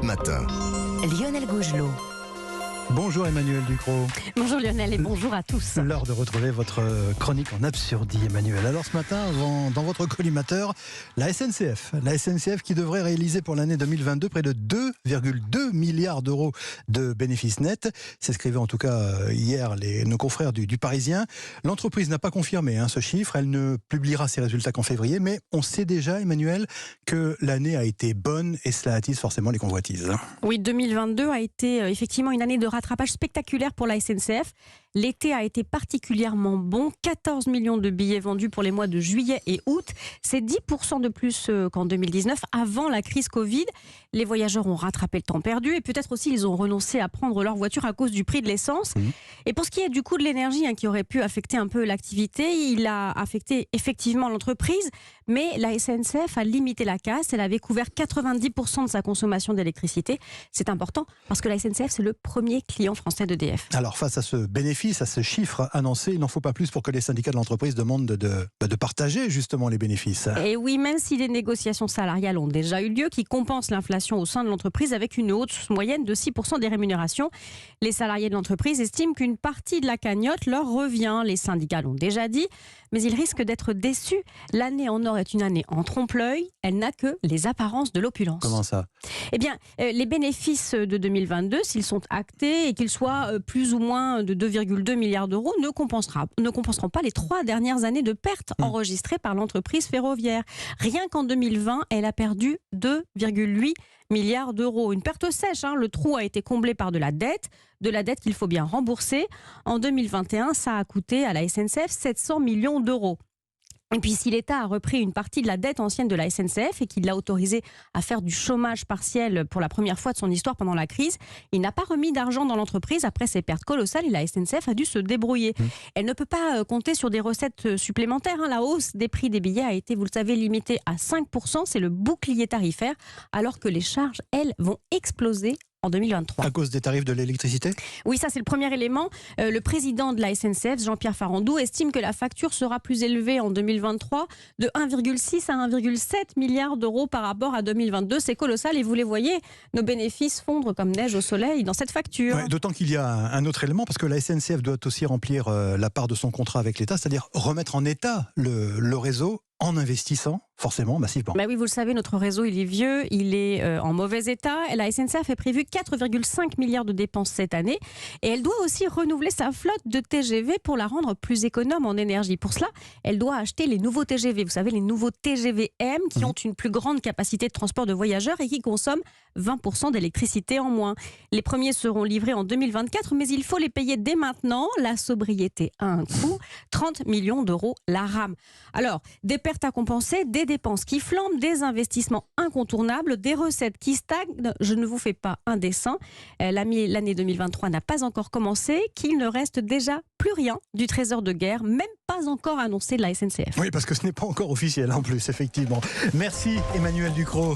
matin. Lionel Gougelot. Bonjour Emmanuel Ducrot. Bonjour Lionel et bonjour à tous. L'heure de retrouver votre chronique en absurdie, Emmanuel. Alors ce matin, dans votre collimateur, la SNCF. La SNCF qui devrait réaliser pour l'année 2022 près de 2,2 milliards d'euros de bénéfices nets. S'écrivaient en tout cas hier nos confrères du Parisien. L'entreprise n'a pas confirmé ce chiffre. Elle ne publiera ses résultats qu'en février. Mais on sait déjà, Emmanuel, que l'année a été bonne et cela attise forcément les convoitises. Oui, 2022 a été effectivement une année de rattrapage spectaculaire pour la SNCF. L'été a été particulièrement bon. 14 millions de billets vendus pour les mois de juillet et août. C'est 10% de plus qu'en 2019, avant la crise Covid. Les voyageurs ont rattrapé le temps perdu et peut-être aussi ils ont renoncé à prendre leur voiture à cause du prix de l'essence. Et pour ce qui est du coût de l'énergie, qui aurait pu affecter un peu l'activité, il a affecté effectivement l'entreprise, mais la SNCF a limité la casse. Elle avait couvert 90% de sa consommation d'électricité. C'est important parce que la SNCF, c'est le premier client français d'EDF. Alors face à ce bénéfice, à ce chiffre annoncé, il n'en faut pas plus pour que les syndicats de l'entreprise demandent de partager justement les bénéfices. Et oui, même si les négociations salariales ont déjà eu lieu, qui compensent l'inflation au sein de l'entreprise avec une hausse moyenne de 6% des rémunérations, les salariés de l'entreprise estiment qu'une partie de la cagnotte leur revient. Les syndicats l'ont déjà dit, mais ils risquent d'être déçus. L'année en or est une année en trompe-l'œil. Elle n'a que les apparences de l'opulence. Comment ça ? Eh bien, les bénéfices de 2022, s'ils sont actés et qu'ils soient plus ou moins de 2,2 milliards d'euros, ne compenseront pas les 3 dernières années de pertes enregistrées par l'entreprise ferroviaire. Rien qu'en 2020, elle a perdu 2,8 milliards d'euros. Une perte sèche, le trou a été comblé par de la dette qu'il faut bien rembourser. En 2021, ça a coûté à la SNCF 700 millions d'euros. Et puis si l'État a repris une partie de la dette ancienne de la SNCF et qu'il l'a autorisé à faire du chômage partiel pour la première fois de son histoire pendant la crise, il n'a pas remis d'argent dans l'entreprise après ces pertes colossales et la SNCF a dû se débrouiller. Elle ne peut pas compter sur des recettes supplémentaires. La hausse des prix des billets a été, vous le savez, limitée à 5%. C'est le bouclier tarifaire, alors que les charges, elles, vont exploser en 2023. À cause des tarifs de l'électricité ? Oui, ça c'est le premier élément. Le président de la SNCF, Jean-Pierre Farandou, estime que la facture sera plus élevée en 2023 de 1,6 à 1,7 milliard d'euros par rapport à 2022. C'est colossal et vous les voyez, nos bénéfices fondre comme neige au soleil dans cette facture. Ouais, d'autant qu'il y a un autre élément, parce que la SNCF doit aussi remplir la part de son contrat avec l'État, c'est-à-dire remettre en état le réseau en investissant forcément massivement. Oui, vous le savez, notre réseau il est vieux, il est en mauvais état. La SNCF a prévu 4,5 milliards de dépenses cette année et elle doit aussi renouveler sa flotte de TGV pour la rendre plus économe en énergie. Pour cela, elle doit acheter les nouveaux TGV. Vous savez, les nouveaux TGV M qui ont une plus grande capacité de transport de voyageurs et qui consomment 20% d'électricité en moins. Les premiers seront livrés en 2024, mais il faut les payer dès maintenant. La sobriété a un coût, 30 millions d'euros la rame. Alors, des pertes à compenser, des dépenses qui flambent, des investissements incontournables, des recettes qui stagnent. Je ne vous fais pas un dessin. L'année 2023 n'a pas encore commencé, qu'il ne reste déjà plus rien du trésor de guerre, même pas encore annoncé de la SNCF. Oui, parce que ce n'est pas encore officiel en plus, effectivement. Merci Emmanuel Ducrot.